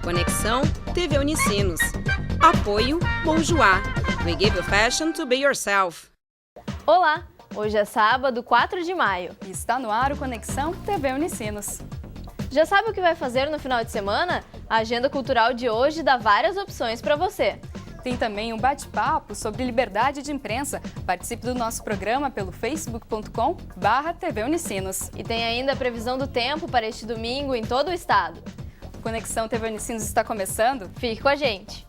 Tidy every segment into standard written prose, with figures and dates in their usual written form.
Conexão TV Unicinos. Apoio Bonjour. We give you fashion to be yourself. Olá! Hoje é sábado, 4 de maio. E está no ar o Conexão TV Unicinos. Já sabe o que vai fazer no final de semana? A agenda cultural de hoje dá várias opções para você. Tem também um bate-papo sobre liberdade de imprensa. Participe do nosso programa pelo facebook.com/TV Unicinos. E tem ainda a previsão do tempo para este domingo em todo o estado. O Conexão TV Unicinos está começando? Fique com a gente!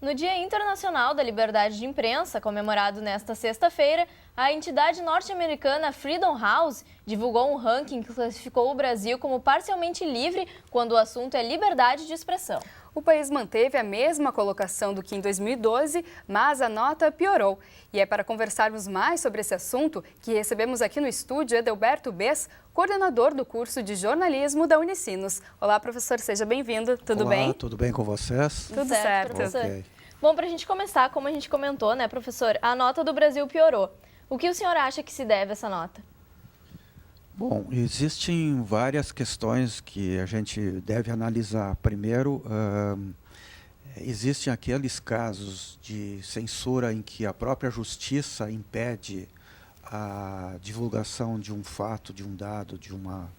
No Dia Internacional da Liberdade de Imprensa, comemorado nesta sexta-feira, a entidade norte-americana Freedom House divulgou um ranking que classificou o Brasil como parcialmente livre quando o assunto é liberdade de expressão. O país manteve a mesma colocação do que em 2012, mas a nota piorou. E é para conversarmos mais sobre esse assunto que recebemos aqui no estúdio Edelberto Bess, coordenador do curso de jornalismo da Unicinos. Olá, professor, seja bem-vindo. Tudo bem? Olá, tudo bem com vocês? Tudo certo. Professor. Okay. Bom, para a gente começar, como a gente comentou, né, professor, a nota do Brasil piorou. O que o senhor acha que se deve a essa nota? Bom, existem várias questões que a gente deve analisar. Primeiro, existem aqueles casos de censura em que a própria justiça impede a divulgação de um fato, de um dado, de uma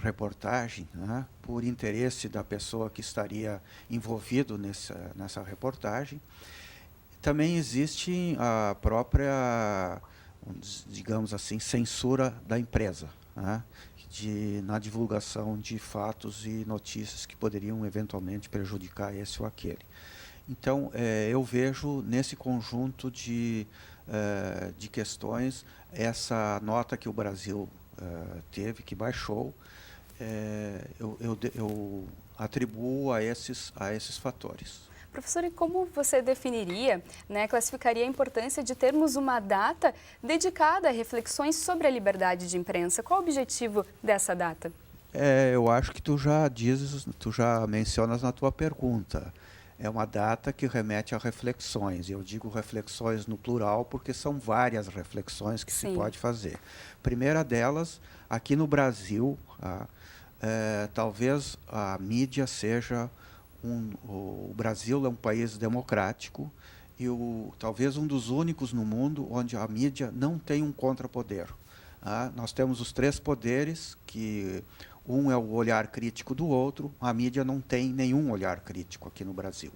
reportagem, né, por interesse da pessoa que estaria envolvido nessa reportagem. Também existe a própria, digamos assim, censura da empresa, né, na divulgação de fatos e notícias que poderiam eventualmente prejudicar esse ou aquele. Então, eu vejo nesse conjunto de questões essa nota que o Brasil teve, que baixou, eu atribuo a esses fatores. Professor, e como você definiria, né, classificaria a importância de termos uma data dedicada a reflexões sobre a liberdade de imprensa? Qual o objetivo dessa data? Eu acho que tu já mencionas na tua pergunta. É uma data que remete a reflexões. Eu digo reflexões no plural porque são várias reflexões que Sim. se pode fazer. Primeira delas, aqui no Brasil, talvez a mídia seja o Brasil é um país democrático e talvez um dos únicos no mundo onde a mídia não tem um contrapoder. Nós temos os três poderes, que um é o olhar crítico do outro, a mídia não tem nenhum olhar crítico aqui no Brasil.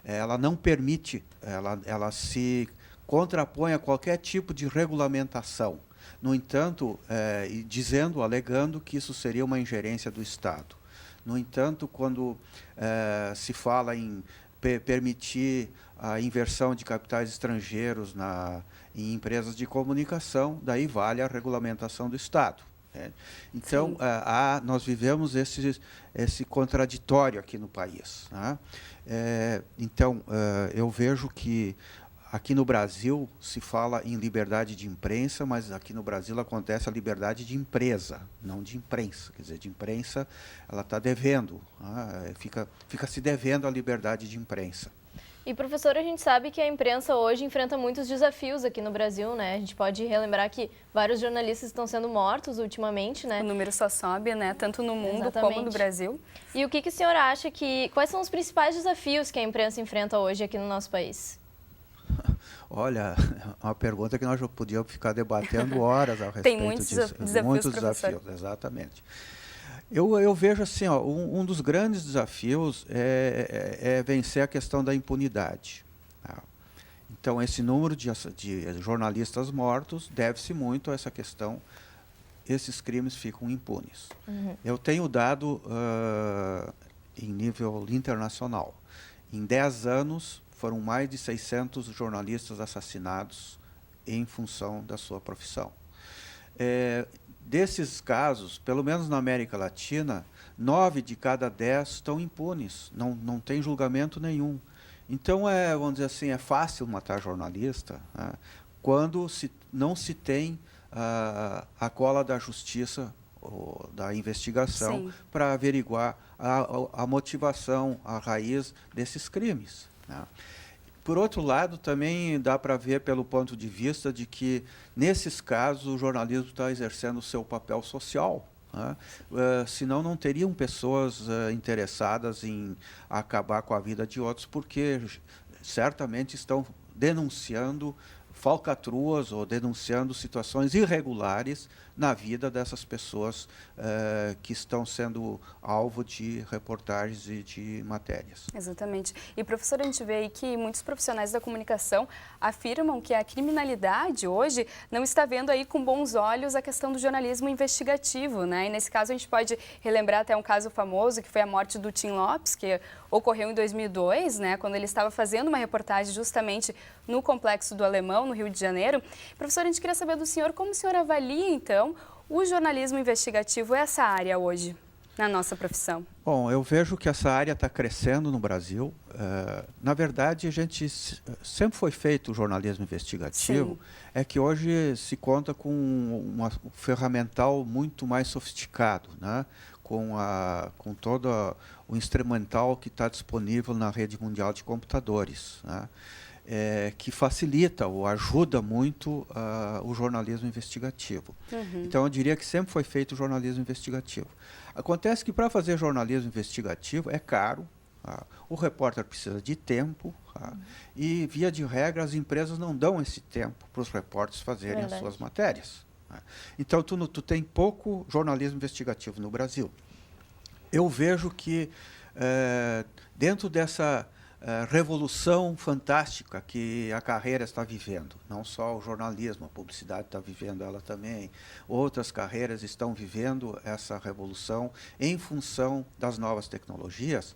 Ela não permite, ela se contrapõe a qualquer tipo de regulamentação. No entanto, alegando que isso seria uma ingerência do Estado. No entanto, quando se fala em permitir a inversão de capitais estrangeiros em empresas de comunicação, daí vale a regulamentação do Estado. Então, nós vivemos esse contraditório aqui no país. Né? Então, eu vejo que aqui no Brasil se fala em liberdade de imprensa, mas aqui no Brasil acontece a liberdade de empresa, não de imprensa. Quer dizer, de imprensa ela está devendo, fica se devendo a liberdade de imprensa. E, professor, a gente sabe que a imprensa hoje enfrenta muitos desafios aqui no Brasil, né? A gente pode relembrar que vários jornalistas estão sendo mortos ultimamente, né? O número só sobe, né? Tanto no mundo como no Brasil. E o que o senhor acha quais são os principais desafios que a imprensa enfrenta hoje aqui no nosso país? Olha, é uma pergunta que nós já podíamos ficar debatendo horas a respeito Tem muitos disso. desafios, muitos professor. desafios, exatamente. Eu vejo assim, um dos grandes desafios é vencer a questão da impunidade. Então, esse número de jornalistas mortos deve-se muito a essa questão. Esses crimes ficam impunes. Uhum. Eu tenho dado em nível internacional. Em 10 anos, foram mais de 600 jornalistas assassinados em função da sua profissão. Desses casos, pelo menos na América Latina, 9 de cada 10 estão impunes, não tem julgamento nenhum. Então, vamos dizer assim, é fácil matar jornalista, né, quando não se tem a cola da justiça, ou da investigação, para averiguar a motivação, a raiz desses crimes. Né. Por outro lado, também dá para ver pelo ponto de vista de que, nesses casos, o jornalismo está exercendo o seu papel social. Né? Senão não teriam pessoas interessadas em acabar com a vida de outros, porque certamente estão denunciando falcatruas ou denunciando situações irregulares na vida dessas pessoas que estão sendo alvo de reportagens e de matérias. Exatamente. E, professor, a gente vê aí que muitos profissionais da comunicação afirmam que a criminalidade hoje não está vendo aí com bons olhos a questão do jornalismo investigativo, né? E nesse caso a gente pode relembrar até um caso famoso, que foi a morte do Tim Lopes, que ocorreu em 2002, né? Quando ele estava fazendo uma reportagem justamente no Complexo do Alemão, no Rio de Janeiro. Professor, a gente queria saber do senhor como o senhor avalia, então, o jornalismo investigativo, essa área hoje, na nossa profissão. Bom, eu vejo que essa área está crescendo no Brasil. Na verdade, a gente sempre foi feito o jornalismo investigativo. Sim. É que hoje se conta com um ferramental muito mais sofisticado, né? Com todo o instrumental que está disponível na rede mundial de computadores, né? Que facilita ou ajuda muito o jornalismo investigativo. Uhum. Então, eu diria que sempre foi feito o jornalismo investigativo. Acontece que, para fazer jornalismo investigativo, é caro, o repórter precisa de tempo, e, via de regra, as empresas não dão esse tempo para os repórteres fazerem as suas matérias. Então, tu tem pouco jornalismo investigativo no Brasil. Eu vejo que, dentro dessa revolução fantástica que a carreira está vivendo, não só o jornalismo, a publicidade está vivendo ela também, outras carreiras estão vivendo essa revolução em função das novas tecnologias.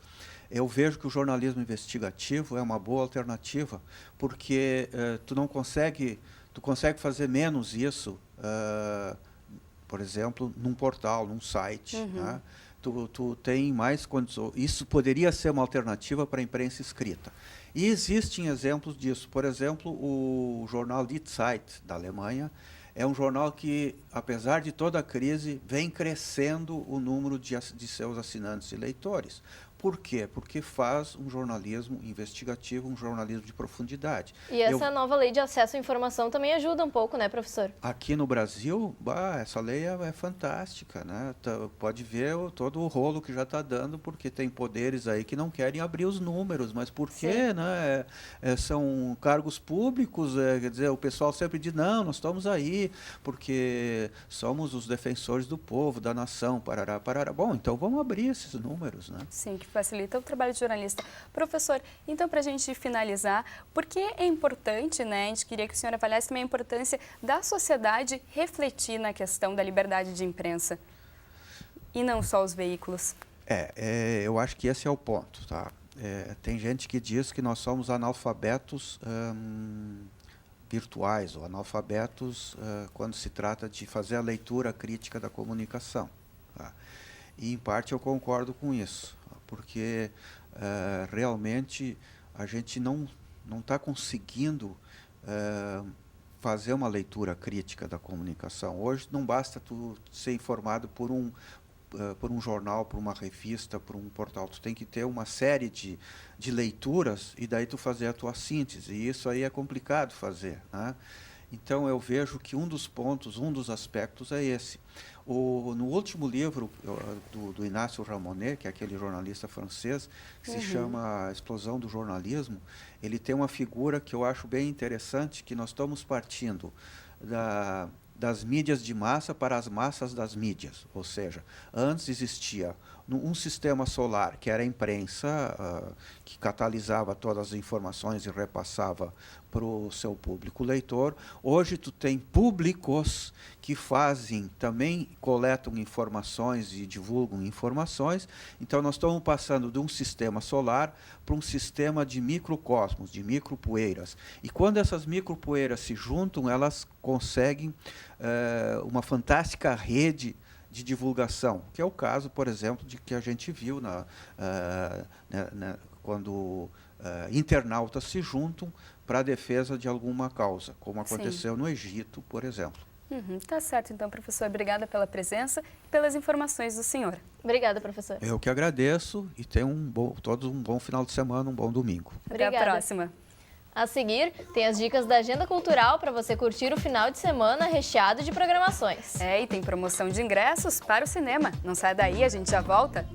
Eu vejo que o jornalismo investigativo é uma boa alternativa, porque tu consegue fazer menos isso, por exemplo, num portal, num site, né? Tu tem mais condições. Isso poderia ser uma alternativa para a imprensa escrita. E existem exemplos disso. Por exemplo, o jornal Die Zeit, da Alemanha, é um jornal que, apesar de toda a crise, vem crescendo o número de seus assinantes e leitores. Por quê? Porque faz um jornalismo investigativo, um jornalismo de profundidade. E essa nova lei de acesso à informação também ajuda um pouco, né, professor? Aqui no Brasil, essa lei é fantástica, né? Pode ver todo o rolo que já está dando, porque tem poderes aí que não querem abrir os números, mas por quê? Né? São cargos públicos, quer dizer, o pessoal sempre diz, não, nós estamos aí, porque somos os defensores do povo, da nação, parará, parará. Bom, então vamos abrir esses números, né? Sim, que facilita o trabalho de jornalista. Professor, então, para a gente finalizar, por que é importante, né, a gente queria que o senhor avaliasse também a importância da sociedade refletir na questão da liberdade de imprensa e não só os veículos? Eu acho que esse é o ponto, tá? Tem gente que diz que nós somos analfabetos virtuais ou analfabetos quando se trata de fazer a leitura crítica da comunicação, tá? E, em parte, eu concordo com isso, porque realmente a gente não está conseguindo fazer uma leitura crítica da comunicação. Hoje não basta tu ser informado por um jornal, por uma revista, por um portal. Tu tem que ter uma série de leituras e daí tu fazer a tua síntese. E isso aí é complicado fazer, né? Então, eu vejo que um dos aspectos é esse. No último livro do Inácio Ramonet, que é aquele jornalista francês, que se chama A Explosão do Jornalismo, ele tem uma figura que eu acho bem interessante, que nós estamos partindo das mídias de massa para as massas das mídias. Ou seja, antes existia um sistema solar, que era a imprensa, que catalisava todas as informações e repassava para o seu público leitor. Hoje tu tem públicos que também coletam informações e divulgam informações. Então, nós estamos passando de um sistema solar para um sistema de microcosmos, de micropoeiras. E quando essas micropoeiras se juntam, elas conseguem uma fantástica rede de divulgação, que é o caso, por exemplo, de que a gente viu quando internautas se juntam para a defesa de alguma causa, como aconteceu no Egito, por exemplo. Tá certo, então, professor. Obrigada pela presença e pelas informações do senhor. Obrigada, professor. Eu que agradeço e tenham todos um bom final de semana, um bom domingo. Até a próxima. A seguir, tem as dicas da agenda cultural para você curtir o final de semana recheado de programações. E tem promoção de ingressos para o cinema. Não sai daí, a gente já volta.